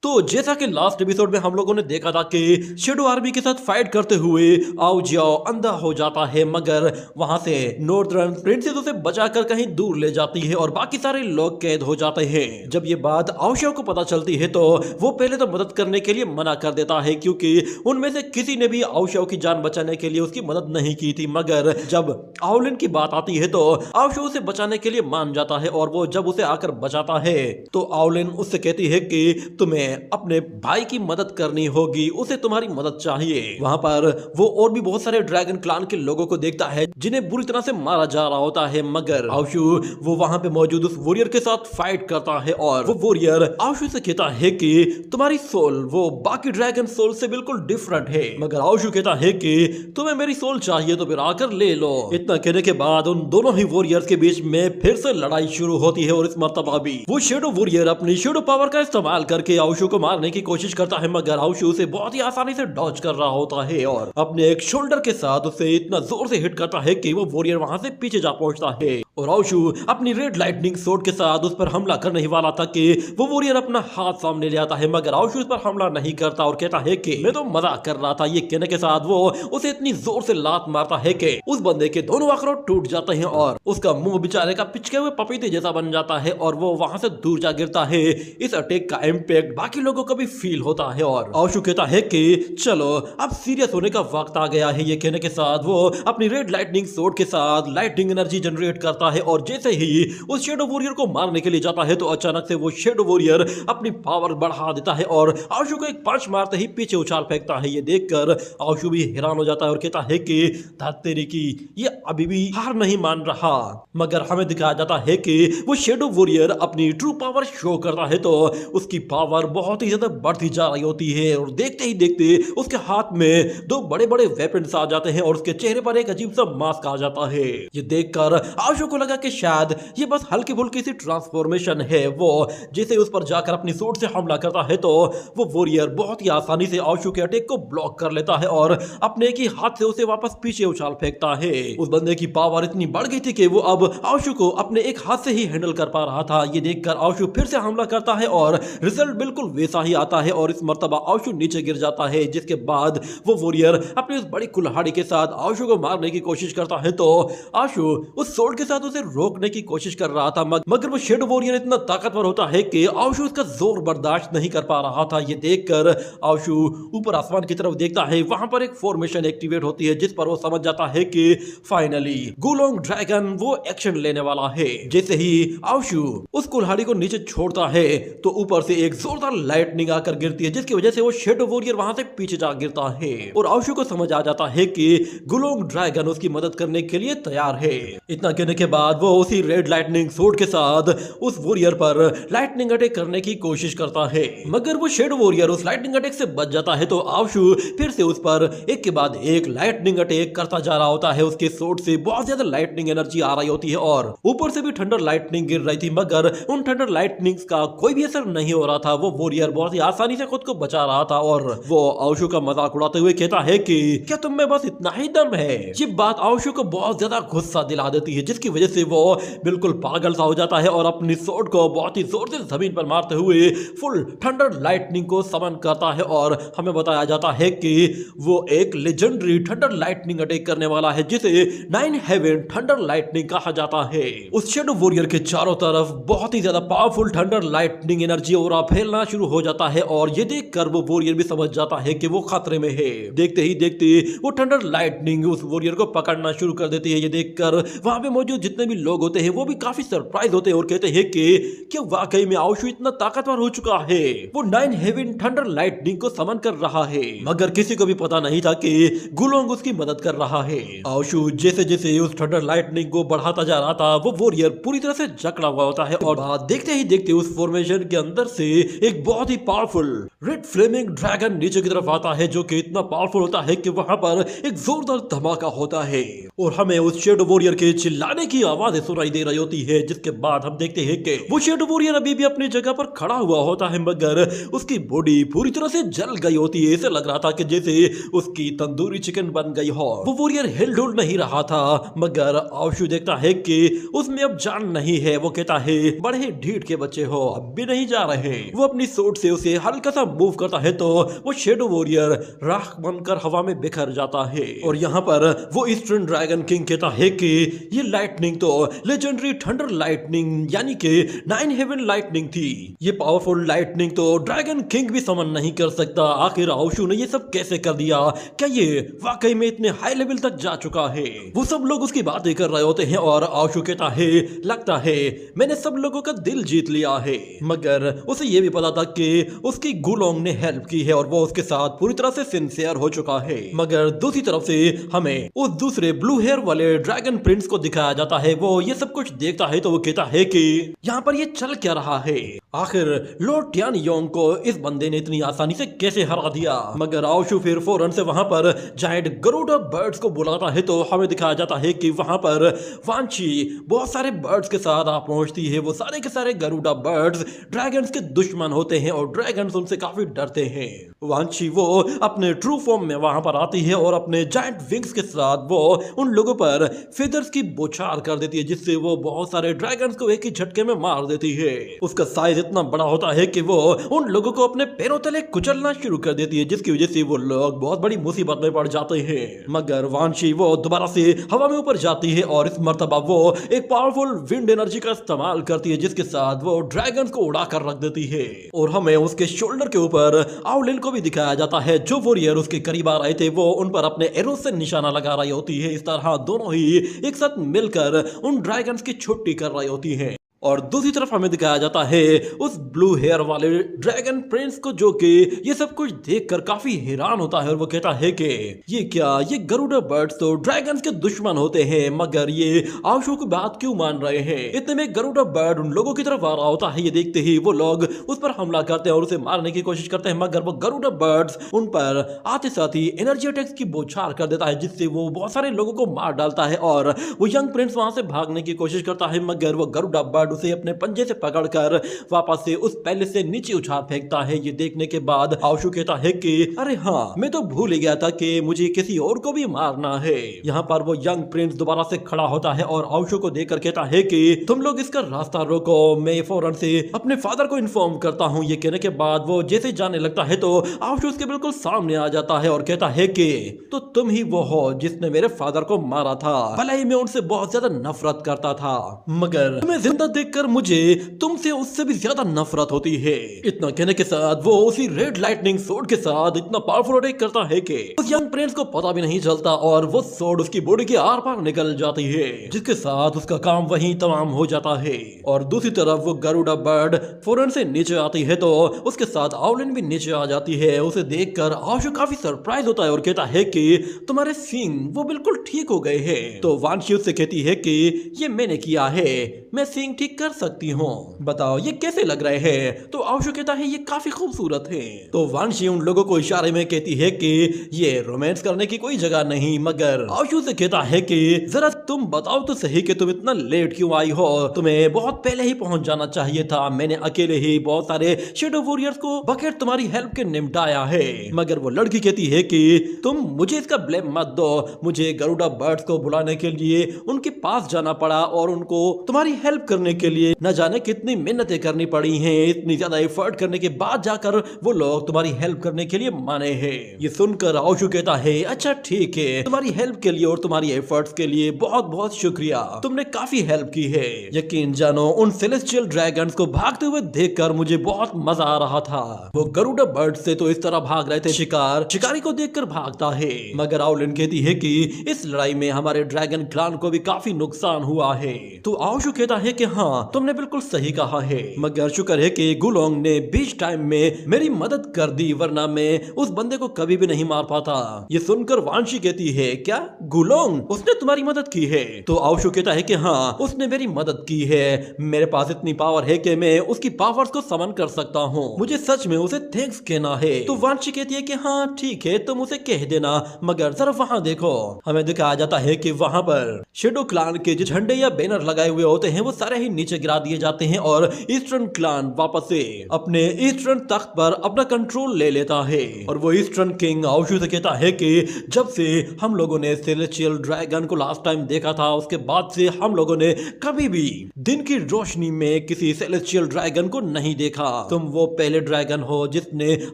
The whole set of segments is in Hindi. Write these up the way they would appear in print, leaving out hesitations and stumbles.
तो जैसा कि लास्ट एपिसोड में हम लोगों ने देखा था कि शेडो आर्मी के साथ फाइट करते हुए आओ जियाओ अंधा हो जाता है, मगर वहां से नॉर्दर्न प्रिंसेस उसे बचाकर कहीं दूर ले जाती है और बाकी सारे लोग कैद हो जाते हैं। जब ये बात आओशियाओ को पता चलती है तो वो पहले तो मदद करने के लिए मना कर देता है, क्योंकि उनमें से किसी ने भी आओशियाओ की जान बचाने के लिए उसकी मदद नहीं की थी। मगर जब आउलिन की बात आती है तो आओशियाओ उसे बचाने के लिए मान जाता है और वो जब उसे आकर बचाता है तो आउलिन उससे कहती है कि तुम्हें अपने भाई की मदद करनी होगी, उसे तुम्हारी मदद चाहिए। वहां पर वो और भी बहुत सारे ड्रैगन क्लान के लोगों को देखता है जिन्हें बुरी तरह से मारा जा रहा होता है, मगर आशु वो वहां पे मौजूद उस वॉरियर के साथ फाइट करता है और वो वॉरियर आशु से कहता है कि तुम्हारी सोल वो बाकी ड्रैगन सोल से बिल्कुल डिफरेंट है, मगर आशु कहता है कि तुम्हें मेरी सोल चाहिए तो फिर आकर ले लो। इतना कहने के बाद उन दोनों ही वॉरियर्स के बीच में फिर से लड़ाई शुरू होती है और इस मर्तबा भी वो शेडो वॉरियर अपनी शेडो पावर का इस्तेमाल करके आशु को मारने की कोशिश करता है, मगर आशु उसे बहुत ही आसानी से डॉज कर रहा होता है और अपने एक शोल्डर के साथ उसे इतना जोर से हिट करता है कि वो वॉरियर वहां से पीछे जा पहुंचता है और आशु अपनी रेड लाइटनिंग सोर्ड के साथ उस पर हमला करने ही वाला था कि वो वॉरियर अपना हाथ सामने ले आता है, मगर आशु उस पर हमला नहीं करता और कहता है कि मैं तो मजाक कर रहा था। ये कहने के साथ वो उसे इतनी जोर से लात मारता है कि उस बंदे के दोनों अखरोट टूट जाते हैं और उसका मुंह बेचारे का पिचके हुए पपीते जैसा बन जाता है और वो वहां से दूर जा गिरता है। इस अटैक का इम्पैक्ट बाकी लोगों को भी फील होता है और आशु कहता है कि चलो अब सीरियस होने का वक्त आ गया है। ये कहने के साथ वो अपनी रेड लाइटनिंग सोर्ड के साथ लाइटनिंग एनर्जी जनरेट करता है और जैसे ही उस शेडो वॉरियर को मारने के लिए जाता है तो अचानक से वो शेडो वॉरियर अपनी पावर बढ़ा देता है और आशु को एक पंच मारते ही पीछे उछाल फेंकता है। ये देखकर आशु भी हैरान हो जाता है और कहता है कि तेरी की ये अभी भी हार नहीं मान रहा, मगर हमें दिखाया जाता है कि वो शेडो वॉरियर अपनी ट्रू पावर शो करता है तो उसकी पावर बहुत ही ज्यादा बढ़ती जा रही होती है और देखते ही देखते उसके हाथ में दो बड़े बड़े वेपन्स आ जाते हैं और उसके चेहरे पर एक अजीब सा मास्क आ जाता है। ये देखकर आशु को लगा कि शायद ये बस हल्की फुल्की सी ट्रांसफॉर्मेशन है। वो जैसे उस पर जाकर अपनी सोर्ड से हमला करता है तो वो वॉरियर बहुत ही आसानी से आशु के अटैक को ब्लॉक कर लेता है और अपने एक ही हाथ से उसे वापस पीछे उछाल फेंकता है। उस बंदे की पावर इतनी बढ़ गई थी कि वो अब आशु को अपने एक हाथ से ही हैंडल कर पा रहा था। ये देखकर आशु फिर से हमला करता है और रिजल्ट बिल्कुल वैसा ही आता है और इस मर्तबा आशु नीचे गिर जाता है, जिसके बाद वो वॉरियर अपनी उस बड़ी कुल्हाड़ी के साथ आशु को मारने की कोशिश करता है तो आशु उस सोर्ड के साथ उसे रोकने की कोशिश कर रहा था, मगर वो शेडो वॉरियर इतना ताकतवर होता है कि आशु उसका जोर बर्दाश्त नहीं कर पा रहा था। ये देखकर आशु ऊपर आसमान की तरफ देखता है, वहां पर एक फॉर्मेशन एक्टिवेट होती है जिस पर वो समझ जाता है कि फाइनली गुलोंग ड्रैगन वो एक्शन लेने वाला है। जैसे ही आशु उस कुल्हाड़ी को नीचे छोड़ता है तो ऊपर से एक जोरदार लाइटनिंग आकर गिरती है, जिसकी वजह से वो शेडो वॉरियर वहां से पीछे जा गिरता है और आशु को समझ आ जाता है कि गुलोंग ड्रैगन उसकी मदद करने के लिए तैयार है। इतना कहने के बाद वो उसी रेड लाइटनिंग सोर्ड के साथ उस वॉरियर पर लाइटनिंग अटैक करने की कोशिश करता है, मगर वो शेडो वॉरियर उस लाइटनिंग अटैक से बच जाता है तो आशु फिर से उस पर एक के बाद एक लाइटनिंग अटैक करता जा रहा होता है। उसके सोर्ड से बहुत ज्यादा लाइटनिंग एनर्जी आ रही होती है और ऊपर से भी थंडर लाइटनिंग गिर रही थी, मगर उन थंडर लाइटनिंग्स का कोई भी असर नहीं हो रहा था। वो वॉरियर बहुत ही आसानी से खुद को बचा रहा था और वो आशु का मजाक उड़ाते हुए कहता है कि क्या तुम में बस इतना ही दम है। ये बात आशु को बहुत ज्यादा गुस्सा दिला देती है, जिसकी वजह से वो बिल्कुल पागल सा हो जाता है और अपनी सोर्ड को बहुत ही जोर से जमीन पर मारते हुए फुल थंडर लाइटनिंग को समन करता है और हमें बताया जाता है कि वो एक लेजेंडरी थंडर लाइटनिंग अटैक करने वाला है जिसे 9 हेवन थंडर लाइटनिंग कहा जाता है। उस शेडो वॉरियर के चारों तरफ बहुत ही ज्यादा पावरफुल थंडर लाइटनिंग एनर्जी और फैलना शुरू हो जाता है और ये देखकर वो वॉरियर भी समझ जाता है कि वो खतरे में है। देखते ही देखते वो थंडर लाइटनिंग उस वॉरियर को पकड़ना शुरू कर देती है। ये देखकर वहां पे मौजूद जितने भी लोग होते हैं वो भी काफी सरप्राइज होते हैं और कहते हैं कि क्या वाकई में आशु इतना ताकतवर हो चुका है, वो 9 हेवन थंडर लाइटनिंग को समन कर रहा है। मगर किसी को भी पता नहीं था कि गुलोंग उसकी मदद कर रहा है। आशु जैसे जैसे उस थंडर लाइटनिंग को बढ़ाता जा रहा था वो वॉरियर पूरी तरह से जकड़ा हुआ होता है और देखते ही देखते उस फॉर्मेशन के अंदर से एक बहुत ही पावरफुल रेड फ्लेमिंग ड्रैगन नीचे की तरफ आता है, जो कि इतना पावरफुल होता है कि वहां पर एक जोरदार धमाका होता है और हमें उस शेडो वॉरियर के चिल्लाने की की आवाजें सुनाई दे रही होती है, जिसके बाद हम देखते हैं कि वो शेडो वॉरियर अभी भी अपनी जगह पर खड़ा हुआ होता है, मगर उसकी बॉडी पूरी तरह से जल गई होती है। ऐसे लग रहा था कि जैसे उसकी तंदूरी चिकन बन गई हो। वो वॉरियर हिल डुल नहीं रहा था, मगर आशु देखता है कि उसमें अब जान नहीं है। वो कहता है बड़े ढीठ के बच्चे हो, अब भी नहीं जा रहे। वो अपनी सूट से उसे हल्का सा मूव करता है तो वो शेडो वॉरियर राख बनकर हवा में बिखर जाता है। और यहाँ पर वो ईस्टर्न ड्रैगन किंग कहता है कि ये लाइटनिंग तो लेजेंडरी थंडर लाइटनिंग यानी कि 9 हेवन लाइटनिंग थी। ये पावरफुल लाइटनिंग तो ड्रैगन किंग भी समन नहीं कर सकता। आखिर आशु ने ये सब कैसे कर दिया? क्या ये वाकई में इतने हाई लेवल तक जा चुका है? वो सब लोग उसकी बातें कर रहे होते हैं और आशु कहता है लगता है मैंने सब लोगों का दिल जीत लिया है। मगर उसे ये भी पता था कि उसकी गुलोंग ने हेल्प की है और वो उसके साथ पूरी तरह से सिंसियर हो चुका है। मगर दूसरी तरफ से हमें उस दूसरे ब्लू हेयर वाले ड्रैगन प्रिंस को दिखाया जाता है। वो ये सब कुछ देखता है तो वो कहता है कि यहाँ पर ये चल क्या रहा है? आखिर लॉर्ड टियान योंग को इस बंदे ने इतनी आसानी से कैसे हरा दिया? मगर आशु फिर फौरन से वहां पर जायंट गरुड़ा बर्ड्स को बुलाता है तो हमें दिखाया जाता है कि वहां पर वांची बहुत सारे बर्ड्स के साथ आ पहुंचती है। वो सारे के सारे गरुड़ा बर्ड्स ड्रैगन्स के दुश्मन होते हैं और ड्रैगन्स उनसे काफी डरते हैं। वांची वो अपने ट्रू फॉर्म में वहां पर आती है और अपने जायंट विंग्स के साथ वो उन लोगों पर फेदर्स की बौछार कर देती है, जिससे वो बहुत सारे ड्रैगन्स को एक ही झटके में मार देती है। उसका साइज इतना बड़ा होता है कि वो उन लोगों को अपने पैरों तले कुचलना शुरू कर देती है, जिसकी वजह से वो लोग बहुत बड़ी मुसीबत में पड़ जाते हैं। मगर वांशी वो दोबारा से हवा में ऊपर जाती है और इस मर्तबा वो एक पावरफुल विंड एनर्जी का इस्तेमाल करती है, जिसके साथ वो ड्रैगन्स को उड़ा कर रख देती है। और हमें उसके शोल्डर के ऊपर आउलिन को भी दिखाया जाता है। जो वॉरियर उसके करीब आ रहे थे वो उन पर अपने एरो से निशाना लगा रही होती है। इस तरह दोनों ही एक साथ मिलकर उन ड्रैगन्स की छुट्टी कर रही होती है। और दूसरी तरफ हमें दिखाया जाता है उस ब्लू हेयर वाले ड्रैगन प्रिंस को, जो कि ये सब कुछ देखकर काफी हैरान होता है और वो कहता है कि ये क्या, ये गरुड़ा बर्ड्स तो ड्रैगन्स के दुश्मन होते हैं, मगर ये आशु की बात क्यों मान रहे हैं? इतने में गरुड़ा बर्ड उन लोगों की तरफ आ रहा होता है। ये देखते ही वो लोग उस पर हमला करते हैं और उसे मारने की कोशिश करते हैं, मगर वो गरुड़ा बर्ड्स उन पर आते साथ ही एनर्जी अटैक्स की बौछार कर देता है, जिससे वो बहुत सारे लोगों को मार डालता है। और वो यंग प्रिंस वहां से भागने की कोशिश करता है, मगर वो गरुड़ा बर्ड उसे अपने पंजे से पकड़कर वापस से उस पैलेस से नीचे उछाल फेंकता है। ये देखने के बाद आशु कहता है कि अरे हाँ, मैं तो भूल ही गया था कि मुझे किसी और को भी मारना है। यहाँ पर वो यंग प्रिंस दोबारा से खड़ा होता है और आशु को देखकर कहता है कि तुम लोग इसका रास्ता रोको, मैं फौरन से अपने फादर को इन्फॉर्म करता हूँ। ये कहने के बाद वो जैसे जाने लगता है तो आशु उसके बिल्कुल सामने आ जाता है और कहता है कि तो तुम ही वो हो जिसने मेरे फादर को मारा था। भले ही मैं उनसे बहुत ज्यादा नफरत करता था, मगर तुम्हें जिंदा देखकर मुझे तुमसे उससे भी ज्यादा नफरत होती है। इतना कहने के साथ वो उसी रेड लाइटनिंग सोर्ड के साथ इतना पावरफुल अटैक करता है कि उस यंग प्रिंस को पता भी नहीं चलता और वो सोर्ड उसकी बॉडी के आर पार निकल जाती है, जिसके साथ उसका काम वहीं तमाम हो जाता है। और दूसरी तरफ वो गरुड़ा बर्ड फौरन से नीचे आती है तो उसके साथ आउलिन भी नीचे आ जाती है। उसे देखकर आशु काफी सरप्राइज होता है और कहता है कि तुम्हारे सींग वो बिल्कुल ठीक हो गए हैं। तो वांशी उससे कहती है कि ये मैंने किया है, मैं सींग ठीक कर सकती हूँ, बताओ ये कैसे लग रहे हैं? तो आशु कहता है ये काफी खूबसूरत है। तो वांशी उन लोगों को इशारे में कहती है कि ये रोमांस करने की कोई जगह नहीं, मगर आशु से कहता है कि जरा तुम बताओ तो सही कि तुम इतना लेट क्यों आई हो? तुम्हें बहुत पहले ही पहुंच जाना चाहिए था। मैंने अकेले ही बहुत सारे शेडो वॉरियर्स को बगैर तुम्हारी हेल्प के निपटाया है। मगर वो लड़की कहती है कि तुम मुझे इसका ब्लेम मत दो, मुझे गरुड़ा बर्ड्स को बुलाने के लिए उनके पास जाना पड़ा और उनको तुम्हारी हेल्प करने के लिए न जाने कितनी मेहनतें करनी पड़ी हैं। इतनी ज्यादा एफर्ट करने के बाद जाकर वो लोग तुम्हारी हेल्प करने के लिए माने हैं। ये सुनकर आशु कहता है अच्छा ठीक है, तुम्हारी हेल्प के लिए और तुम्हारी एफर्ट्स के लिए बहुत बहुत शुक्रिया, तुमने काफी हेल्प की है। यकीन जानो उन सेलेस्टियल ड्रैगन्स को भागते हुए देखकर मुझे बहुत मजा आ रहा था। वो गरुड़ा बर्ड से तो इस तरह भाग रहे थे, शिकारी को देखकर भागता है। मगर आउलिन कहती है कि इस लड़ाई में हमारे ड्रैगन क्लान को भी काफी नुकसान हुआ है। तो आशु कहता है कि हाँ, हाँ तुमने बिल्कुल सही कहा है, मगर शुक्र है कि गुलोंग ने बीच टाइम में मेरी मदद कर दी, वरना मैं उस बंदे को कभी भी नहीं मार पाता। ये सुनकर वांशी कहती है, क्या गुलोंग उसने तुम्हारी मदद की है? तो आउशु कहता है कि हाँ उसने मेरी मदद की है, मेरे पास इतनी पावर है कि मैं उसकी पावर्स को समन कर सकता हूँ, मुझे सच में उसे थैंक्स कहना है। तो वांशी कहती है कि हाँ ठीक है तुम उसे कह देना, मगर जरा वहाँ देखो। हमें दिखाया जाता है कि वहाँ पर शेडो क्लान के जो झंडे या बैनर लगाए हुए होते हैं वो सारे ही नीचे गिरा दिए जाते हैं और ईस्टर्न क्लान वापस से अपने ईस्टर्न तख्त पर अपना कंट्रोल ले लेता है। और वो ईस्टर्न किंग आउशु से कहता है कि जब से हम लोगों ने सेलेस्टियल ड्रैगन को लास्ट टाइम देखा था उसके बाद से हम लोगों ने कभी भी दिन की रोशनी में किसी सेलेस्टियल ड्रैगन को नहीं देखा। तुम वो पहले ड्रैगन हो जिसने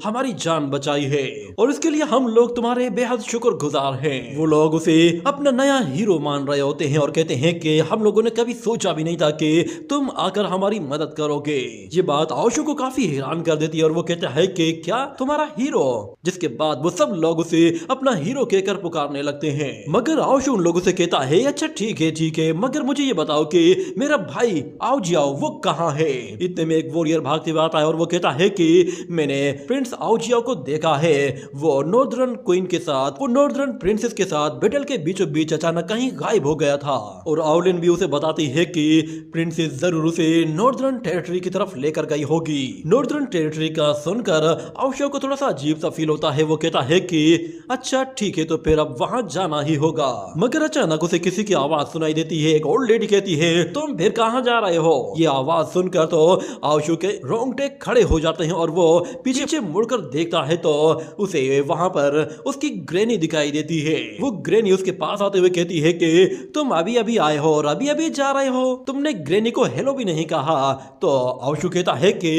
हमारी जान बचाई है और इसके लिए हम लोग तुम्हारे बेहद शुक्रगुजार हैं। वो लोग उसे अपना नया हीरो मान रहे होते हैं और कहते हैं कि हम लोगों ने कभी सोचा भी नहीं था कि तुम आकर हमारी मदद करोगे। ये बात आउशु को काफी हैरान कर देती है और वो कहता है कि क्या तुम्हारा हीरो? जिसके बाद वो सब लोग उसे अपना हीरो कहकर पुकारने लगते हैं। मगर आउशु उन लोगों से कहता है, अच्छा ठीक है, मगर मुझे ये बताओ कि मेरा भाई आओ जियाओ वो कहाँ है? इतने में एक वॉरियर भागते हुए आता है और वो कहता है कि मैंने प्रिंस आओ जियाओ को देखा है, वो नॉर्दर्न क्वीन के साथ, वो नॉर्दर्न प्रिंसेस के साथ बैटल के बीचों बीच अचानक कहीं गायब हो गया था। और आउलिन भी उसे बताती है कि प्रिंसेस जरूर उसे नॉर्दर्न टेरिटरी की तरफ लेकर गई होगी। नॉर्दर्न टेरिटरी का सुनकर आउशु को थोड़ा सा अजीब सा फील होता है। वो कहता है कि अच्छा ठीक है तो फिर अब वहां जाना ही होगा। मगर अचानक उसे किसी की आवाज सुनाई देती है। एक ओल्ड लेडी कहती है, तुम फिर कहाँ जा रहे हो? ये आवाज सुनकर तो आउशु के रोंगटे खड़े हो जाते हैं और वो पीछे मुड़कर देखता है तो उसे वहां पर उसकी ग्रैनी दिखाई देती है। वो ग्रैनी उसके पास आते हुए कहती है कि तुम अभी अभी आए हो और अभी अभी जा रहे हो, तुमने ग्रैनी को हेलो भी नहीं कहा। तो आउशु कहता है कि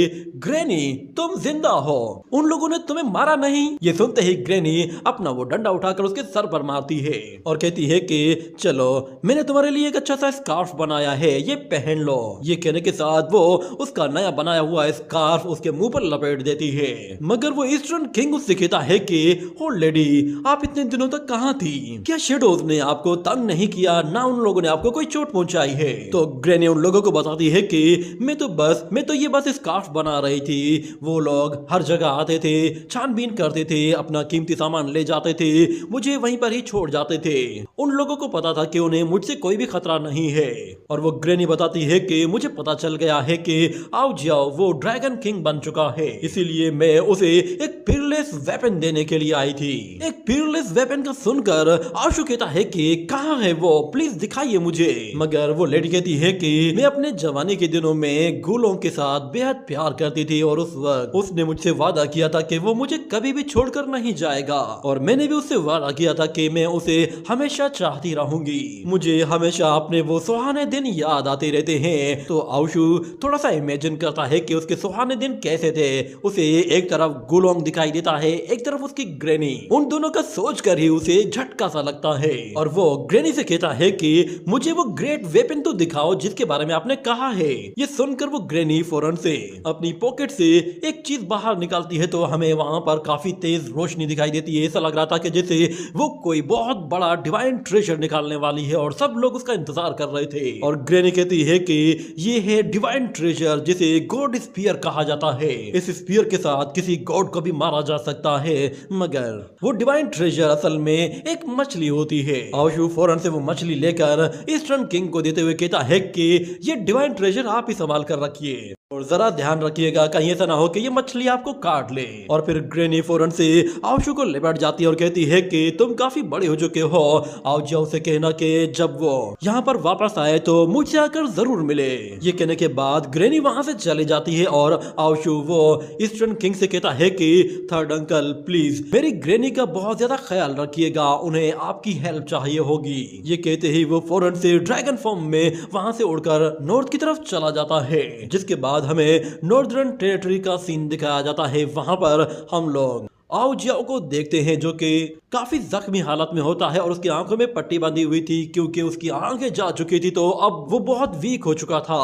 ग्रैनी तुम जिंदा हो, उन लोगों ने तुम्हें मारा नहीं। ये सुनते ही ग्रैनी अपना वो डंडा उठाकर उसके सर पर मारती है और कहती है कि चलो मैंने तुम्हारे लिए एक अच्छा सा स्कार्फ बनाया है, ये पहन लो। ये कहने के साथ वो उसका नया बनाया हुआ स्कार्फ उसके मुंह पर लपेट देती है। मगर वो ईस्टर्न किंग उससे कहता है कि ओल्ड लेडी आप इतने दिनों तक कहाँ थी? क्या शेडोज ने आपको तंग नहीं किया? ना उन लोगों ने आपको कोई चोट पहुंचाई है? तो ग्रैनी उन लोगों को बताती है कि मैं तो ये बस स्कार्फ बना रही थी। वो लोग हर जगह आते थे, छानबीन करते थे, अपना कीमती सामान ले जाते थे, मुझे वहीं पर ही छोड़ जाते थे। उन लोगों को पता था कि उन्हें मुझसे कोई भी खतरा नहीं है। और वो ग्रैनी बताती है कि मुझे पता चल गया है कि आओ जियाओ वो ड्रैगन किंग बन चुका है, इसीलिए मैं उसे एक फियरलेस वेपन देने के लिए आई थी। एक फियरलेस वेपन का सुनकर आशु कहता है कि कहाँ है वो, प्लीज दिखाइए मुझे। मगर वो लेडी कहती है कि मैं अपने जवानी के दिनों में गुलों के साथ बेहद प्यार करती थी और उस वक्त उसने मुझसे वादा किया था कि वो मुझे कभी भी छोड़कर नहीं जाएगा और मैंने भी उससे वादा किया था कि मैं उसे हमेशा चाहती रहूंगी। मुझे हमेशा अपने वो सुहाने दिन याद आते रहते हैं। तो आउशु थोड़ा सा इमेजिन करता है कि उसके सुहाने दिन कैसे थे। उसे एक तरफ गुलोंग दिखाई देता है, एक तरफ उसकी ग्रैनी। उन दोनों का सोच कर ही उसे झटका सा लगता है और वो ग्रैनी से कहता है कि मुझे वो ग्रेट वेपन तो दिखाओ जिसके बारे में आपने कहा है। ये सुनकर वो ग्रैनी फौरन से अपनी पॉकेट से एक चीज बाहर निकालती है तो हमें वहां पर काफी तेज रोशनी दिखाई देती है। ऐसा लग रहा था कि जैसे वो कोई बहुत बड़ा डिवाइन ट्रेजर निकालने वाली है और सब लोग उसका इंतजार कर रहे थे। और ग्रैनी कहती है कि ये है डिवाइन ट्रेजर जिसे गॉड स्पीयर कहा जाता है। इस स्पीयर के साथ किसी गॉड को भी मारा जा सकता है, मगर वो डिवाइन ट्रेजर असल में एक मछली होती है। आशु फौरन से वो मछली लेकर ईस्टर्न किंग को देते हुए कहता है कि ये डिवाइन ट्रेजर आप ही संभाल कर रखिए और जरा ध्यान रखिएगा कहीं ऐसा ना हो कि ये मछली आपको काट ले। और फिर ग्रैनी फौरन से आशु को लिपट जाती है और कहती है कि तुम काफी बड़े हो चुके हो, आओ जाओ से कहना कि जब वो यहाँ पर वापस आए तो मुझसे आकर जरूर मिले। ये कहने के बाद ग्रैनी वहां से चली जाती है और आशु वो ईस्टर्न किंग से कहता है कि थर्ड अंकल प्लीज मेरी ग्रैनी का बहुत ज्यादा ख्याल रखिएगा, उन्हें आपकी हेल्प चाहिए होगी। ये कहते ही वो फौरन से ड्रैगन फॉर्म में वहां से उड़कर नॉर्थ की तरफ चला जाता है। जिसके बाद हमें नॉर्दर्न टेरिटरी का सीन दिखाया जाता है। वहां पर हम लोग आओ जियाओ को देखते हैं जो कि काफी जख्मी हालत में होता है और उसकी आंखों में पट्टी बांधी हुई थी क्योंकि उसकी आंखें जा चुकी थी तो अब वो बहुत वीक हो चुका था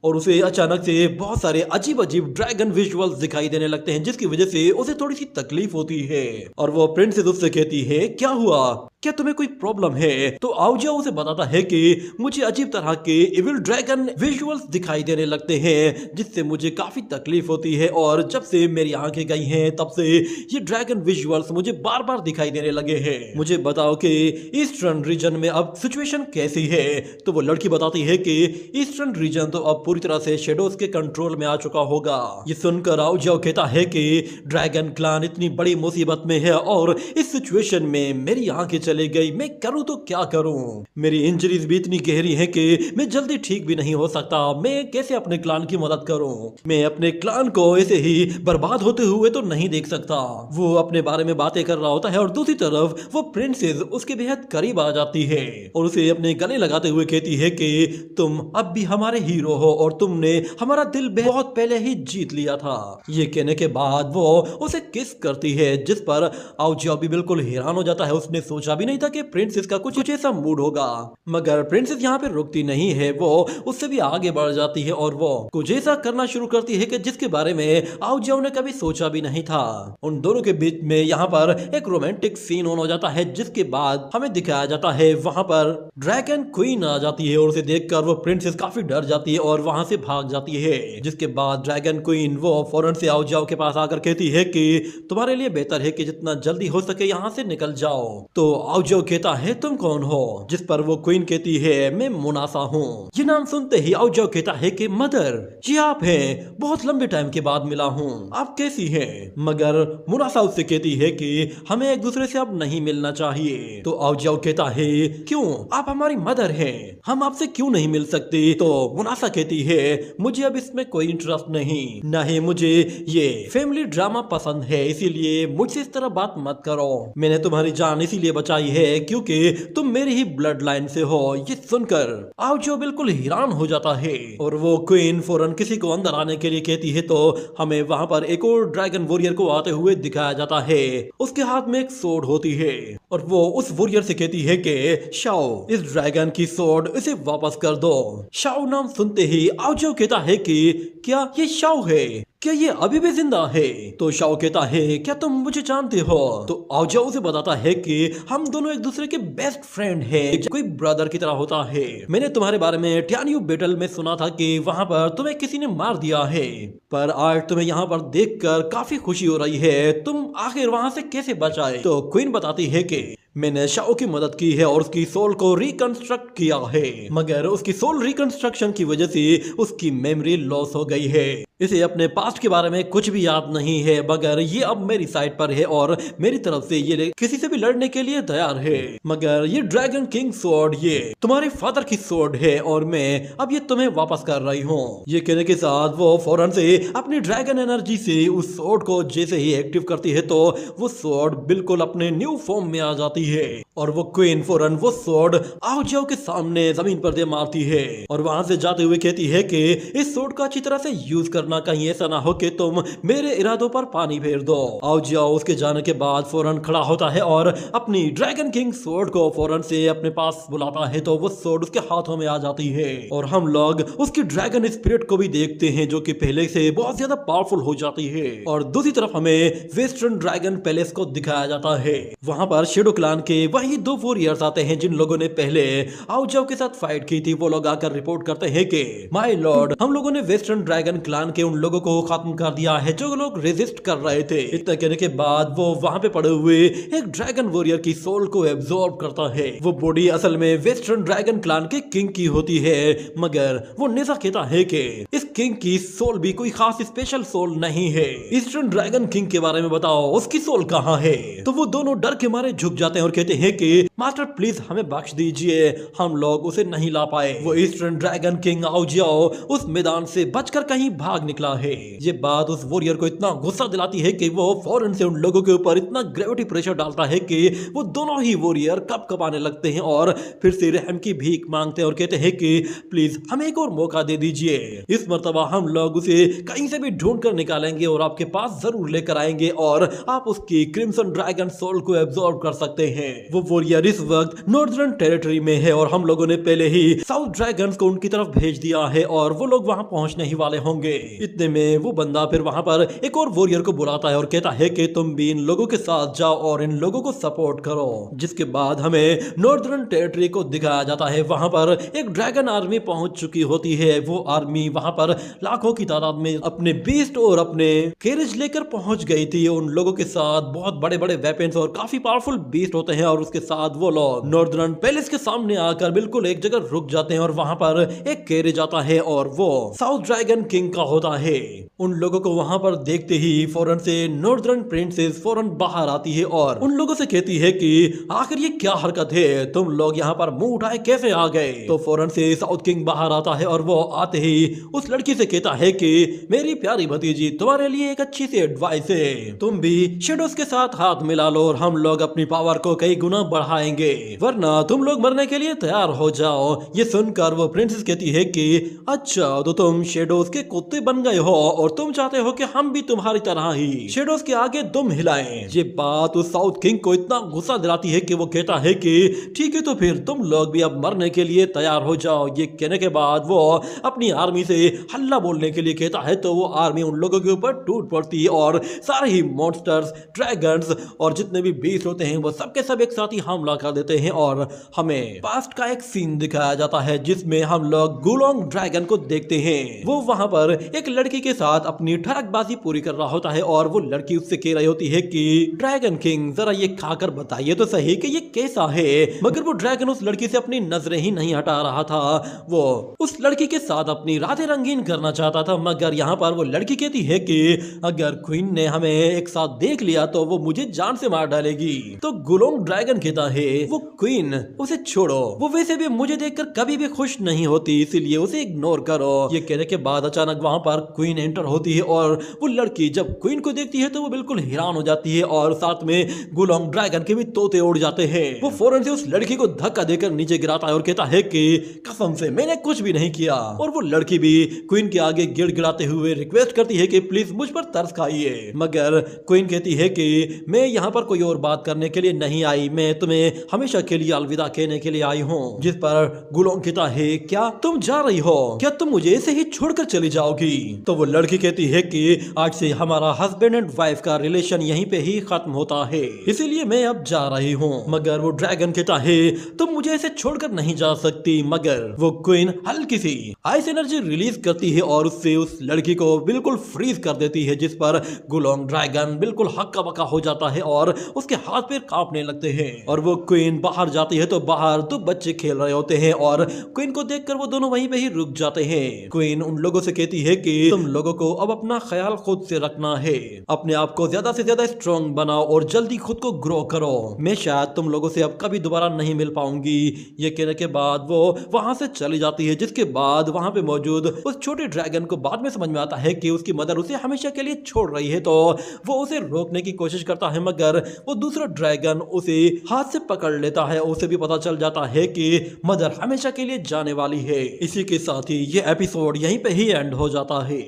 और उसे अचानक से बहुत सारे अजीब अजीब ड्रैगन विजुअल्स दिखाई देने लगते हैं जिसकी वजह से उसे थोड़ी सी तकलीफ होती है। और वो प्रिंसेस उससे कहती है क्या हुआ, क्या तुम्हें कोई प्रॉब्लम है? तो आउजियाओ उसे बताता है कि मुझे अजीब तरह के इविल ड्रैगन विजुअल्स दिखाई देने लगते हैं जिससे मुझे काफी तकलीफ होती है, और जब से मेरी आंखें गई हैं तब से ये ड्रैगन विजुअल्स मुझे बार बार दिखाई देने लगे हैं। मुझे बताओ कि ईस्टर्न रीजन में अब सिचुएशन कैसी है? तो वो लड़की बताती है कि ईस्टर्न रीजन तो अब पूरी तरह से शेडोज के कंट्रोल में आ चुका होगा। ये सुनकर आउजियाओ कहता है कि ड्रैगन क्लान इतनी बड़ी मुसीबत में है और इस सिचुएशन में मेरी आंखें चली गई, मैं करूं तो क्या करूं? मेरी इंजरीज भी इतनी गहरी है कि मैं जल्दी ठीक भी नहीं हो सकता। मैं कैसे अपने क्लान की मदद करूं? मैं अपने क्लान को ऐसे ही बर्बाद होते हुए तो नहीं देख सकता। वो अपने बारे में बातें कर रहा होता है और दूसरी तरफ वो प्रिंसेस उसके बेहद करीब आ जाती है और उसे अपने गले लगाते हुए कहती है कि तुम अब भी हमारे हीरो हो और तुमने हमारा दिल बहुत पहले ही जीत लिया था। ये कहने के बाद वो उसे किस करती है जिस पर आउजियाओ भी बिल्कुल हैरान हो जाता है। उसने सोचा भी नहीं था कि प्रिंसेस का कुछ ऐसा मूड होगा, मगर प्रिंसेस यहाँ पे रुकती नहीं है। वो उससे भी आगे बढ़ जाती है और वो कुछ ऐसा करना शुरू करती है कि जिसके बारे में आउजियाओ ने कभी सोचा भी नहीं था। उन दोनों के बीच में यहाँ पर एक रोमांटिक सीन ऑन हो जाता है जिसके बाद हमें दिखाया जाता है वहां पर ड्रैगन क्वीन आ जाती है और उसे देखकर वो प्रिंसेस काफी डर जाती है और वहां से भाग जाती है। जिसके बाद ड्रैगन क्वीन वो फौरन से आउजियाओ के पास आकर कहती है कि तुम्हारे लिए बेहतर है कि जितना जल्दी हो सके यहाँ से निकल जाओ। तो आउजियाओ कहता है तुम कौन हो? जिस पर वो क्वीन कहती है मैं मुनासा हूँ। ये नाम सुनते ही आउजियाओ कहता है कि मदर जी आप हैं, बहुत लंबे टाइम के बाद मिला हूँ, आप कैसी हैं? मगर मुनासा उससे कहती है कि हमें एक दूसरे से अब नहीं मिलना चाहिए। तो आउजियाओ कहता है क्यों? आप हमारी मदर हैं, हम आपसे क्यों नहीं मिल सकते? तो मुनासा कहती है मुझे अब इसमें कोई इंटरेस्ट नहीं, न ही मुझे ये फैमिली ड्रामा पसंद है, इसीलिए मुझसे इस तरह बात मत करो। मैंने तुम्हारी जान इसीलिए बचाई है क्योंकि तुम मेरी ही ब्लड लाइन से हो। ये सुनकर आउजियाओ बिल्कुल हैरान हो जाता है और वो क्वीन फौरन किसी को अंदर आने के लिए कहती है। तो हमें वहां पर एक और ड्रैगन वॉरियर को आते हुए दिखाया जाता है। उसके हाथ में एक सोर्ड होती है और वो उस वॉरियर से कहती है कि शाओ इस ड्रैगन की सोर्ड इसे वापस कर दो। शाओ नाम सुनते ही आउजियाओ कहता है कि क्या ये शाओ है? क्या ये अभी भी जिंदा है? तो शाओ कहता है क्या तुम मुझे जानते हो? तो आउजियाओ उसे बताता है कि हम दोनों एक दूसरे के बेस्ट फ्रेंड हैं, कोई ब्रदर की तरह होता है। मैंने तुम्हारे बारे में टियान्यू बैटल में सुना था कि वहां पर तुम्हें किसी ने मार दिया है, पर आज तुम्हें यहाँ पर देखकर काफी खुशी हो रही है। तुम आखिर वहां से कैसे बच आए? तो क्वीन बताती है कि मैंने शाओ की मदद की है और उसकी सोल को रिकंस्ट्रक्ट किया है, मगर उसकी सोल रिकंस्ट्रक्शन की वजह से उसकी मेमोरी लॉस हो गई है। इसे अपने पास्ट के बारे में कुछ भी याद नहीं है, मगर ये अब मेरी साइड पर है और मेरी तरफ से ये किसी से भी लड़ने के लिए तैयार है। मगर ये ड्रैगन किंग स्वॉर्ड ये तुम्हारे फादर की स्वॉर्ड है और मैं अब ये तुम्हें वापस कर रही हूँ। ये कहने के साथ वो फौरन से अपनी ड्रैगन एनर्जी से उस स्वॉर्ड को जैसे ही एक्टिव करती है तो वो स्वॉर्ड बिल्कुल अपने न्यू फॉर्म में आ जाती है और वो क्वीन फौरन वो स्वॉर्ड आउजियाओ के सामने जमीन पर दे मारती है और वहां से जाते हुए कहती है कि इस स्वॉर्ड का अच्छी तरह से यूज करना, कहीं ऐसा ना हो कि तुम मेरे इरादों पर पानी फेर दो। आउजियाओ उसके जाने के बाद फौरन खड़ा होता है और अपनी ड्रैगन किंग स्वॉर्ड को फौरन से अपने पास बुलाता है तो वो स्वॉर्ड उसके हाथों में आ जाती है और हम लोग उसकी ड्रैगन स्पिरिट को भी देखते हैं जो कि पहले से बहुत ज्यादा पावरफुल हो जाती है। और दूसरी तरफ हमें वेस्टर्न ड्रैगन पैलेस को दिखाया जाता है। वहां पर शेडो क्लान के वही दो वॉरियर्स आते हैं जिन लोगों ने पहले आउजियाओ के साथ फाइट की थी। वो लोग आकर रिपोर्ट करते हैं कि माय लॉर्ड, हम लोगों ने वेस्टर्न ड्रैगन क्लान के उन लोगों को खत्म कर दिया है जो लोग रेजिस्ट कर रहे थे। इतना कहने के बाद वो वहां पे पड़े हुए एक ड्रैगन वॉरियर की सोल को एब्जॉर्ब करता है। वो बॉडी असल में वेस्टर्न ड्रैगन क्लान के किंग की होती है, मगर वो नेजा कहता है कि इस किंग की सोल भी कोई खास स्पेशल सोल नहीं है। ईस्टर्न ड्रैगन किंग के बारे में बताओ, उसकी सोल कहाँ है? तो वो दोनों डर के मारे झुक जाते हैं और कहते हैं कि मास्टर प्लीज हमें बख्श दीजिए, हम लोग उसे नहीं ला पाए। वो ईस्टर्न ड्रैगन किंग आउजियाओ उस मैदान से बचकर कहीं भाग निकला है। ये बात उस वॉरियर को इतना गुस्सा दिलाती है कि वो फौरन से उन लोगों के ऊपर इतना ग्रेविटी प्रेशर डालता है कि वो दोनों ही वॉरियर कपकपाने लगते हैं और फिर से रहम की भीख मांगते हैं और कहते हैं कि प्लीज हमें एक और मौका दे दीजिए। इस मर्तबा हम लोग उसे कहीं से भी ढूंढ कर निकालेंगे और आपके पास जरूर लेकर आएंगे और आप उसकी क्रिम्सन ड्रैगन सोल को एब्जॉर्ब कर सकते हैं। वो वॉरियर इस वक्त नॉर्दर्न टेरिटरी में है और हम लोगों ने पहले ही साउथ ड्रैगन्स को उनकी तरफ भेज दिया है और वो लोग वहां पहुंचने ही वाले होंगे। इतने में वो बंदा फिर वहां पर एक और वॉरियर को बुलाता है और कहता है कि तुम भी इन लोगों के साथ जाओ और इन लोगों को सपोर्ट करो। जिसके बाद हमें नॉर्दर्न टेरिटरी को दिखाया जाता है। वहां पर एक ड्रैगन आर्मी पहुंच चुकी होती है। वो आर्मी वहां पर लाखों की तादाद में अपने बीस्ट और अपने कैरेज लेकर पहुंच गई थी। उन लोगों के साथ बहुत बड़े बड़े वेपन्स और काफी पावरफुल बीस्ट होते हैं और उसके साथ वो लोग नॉर्दर्न पैलेस के सामने आकर बिल्कुल एक जगह रुक जाते हैं और वहां पर एक कैरेज आता है और वो साउथ ड्रैगन किंग का होता है। उन लोगों को वहां पर देखते ही फौरन से नॉर्दर्न प्रिंसेस फौरन बाहर आती है और उन लोगों से कहती है कि आखिर ये क्या हरकत है, तुम लोग यहाँ पर मुंह उठाए कैसे आ गए। तो फौरन से साउथ किंग बाहर आता है और वो आते ही उस लड़की से कहता है कि मेरी प्यारी भतीजी तुम्हारे लिए एक अच्छी सी एडवाइस है, तुम भी शेडोज के साथ हाथ मिला लो और हम लोग अपनी पावर को कई गुना बढ़ाएंगे, वरना तुम लोग मरने के लिए तैयार हो जाओ। ये सुनकर वो प्रिंसेस कहती है कि अच्छा तो तुम शेडोज के कुत्ते बन गए हो और तुम चाहते हो कि हम भी तुम्हारी तरह ही शेडोज के आगे दुम हिलाएं। ये बात उस साउथ किंग को इतना गुस्सा दिलाती है कि वो कहता है कि ठीक है तो फिर तुम लोग भी अब मरने के लिए तैयार हो जाओ। ये कहने के बाद वो अपनी आर्मी से हल्ला बोलने के लिए कहता है तो वो आर्मी उन लोगों के ऊपर टूट पड़ती है और सारे ही मॉन्स्टर्स, ड्रैगन्स और जितने भी बीस्ट होते हैं वो सबके सब एक साथ ही हमला कर देते हैं और हमें पास्ट का एक सीन दिखाया जाता है जिसमें हम लोग गुलोंग ड्रैगन को देखते हैं। वो वहां पर एक लड़की के साथ अपनी ठड़कबाजी पूरी कर रहा होता है और वो लड़की उससे कह रही होती है कि ड्रैगन किंग जरा ये खाकर बताइए तो सही कि ये कैसा है। मगर वो ड्रैगन उस लड़की से अपनी नजरें ही नहीं हटा रहा था। वो उस लड़की के साथ अपनी रातें रंगीन करना चाहता था। मगर यहाँ पर वो लड़की कहती है कि अगर क्वीन ने हमें एक साथ देख लिया तो वो मुझे जान से मार डालेगी। तो गुलोंग ड्रैगन कहता है वो क्वीन उसे छोड़ो, वो वैसे भी मुझे देखकर कभी भी खुश नहीं होती, इसीलिए उसे इग्नोर करो। ये कहने के बाद अचानक वहां पर क्वीन एंटर होती है और वो लड़की जब क्वीन को देखती है तो वो बिल्कुल हैरान हो जाती है और साथ में गुलोंग ड्रैगन के भी तोते उड़ जाते हैं। वो फौरन से उस लड़की को धक्का देकर नीचे गिराता है और कहता है कि कसम से मैंने कुछ भी नहीं किया। और वो लड़की भी क्वीन के आगे गिड़गिड़ाते हुए रिक्वेस्ट करती है कि प्लीज मुझ पर तरस खाइए। मगर क्वीन कहती है कि मैं यहाँ पर कोई और बात करने के लिए नहीं आई, मैं तुम्हें हमेशा के लिए अलविदा कहने के लिए आई हूँ। जिस पर गुलोंग कहता है क्या तुम जा रही हो, क्या तुम मुझे ऐसे ही छोड़कर चली जाओगी। तो वो लड़की कहती है कि आज से हमारा हस्बैंड एंड वाइफ का रिलेशन यहीं पे ही खत्म होता है, इसीलिए मैं अब जा रही हूँ। मगर वो ड्रैगन कहता है तुम मुझे ऐसे छोड़कर नहीं जा सकती। मगर वो क्वीन हल्की सी आइस एनर्जी रिलीज करती है और उससे उस लड़की को बिल्कुल फ्रीज कर देती है, जिस पर गुलोंग ड्रैगन बिल्कुल हक्का बक्का हो जाता है और उसके हाथ पैर कांपने लगते हैं। और वो क्वीन बाहर जाती है तो बाहर दो बच्चे खेल रहे होते हैं और क्वीन को देखकर वो दोनों वहीं पे ही रुक जाते हैं। क्वीन उन लोगों से कहती है कि तुम लोगों को अब अपना ख्याल खुद से रखना है, अपने आप को ज्यादा से ज्यादा स्ट्रॉन्ग बनाओ और जल्दी खुद को ग्रो करो, मैं शायद तुम लोगों से अब कभी दोबारा नहीं मिल पाऊंगी। ये कहने के बाद वो वहां से चली जाती है। जिसके बाद वहां पे मौजूद उस छोटे ड्रैगन को बाद में समझ में आता है कि उसकी मदर उसे हमेशा के लिए छोड़ रही है, तो वो उसे रोकने की कोशिश करता है। मगर वो दूसरा ड्रैगन उसे हाथ से पकड़ लेता है। उसे भी पता चल जाता है कि मदर हमेशा के लिए जाने वाली है। इसी के साथ ही ये एपिसोड यहीं पे ही एंड हो जाता है।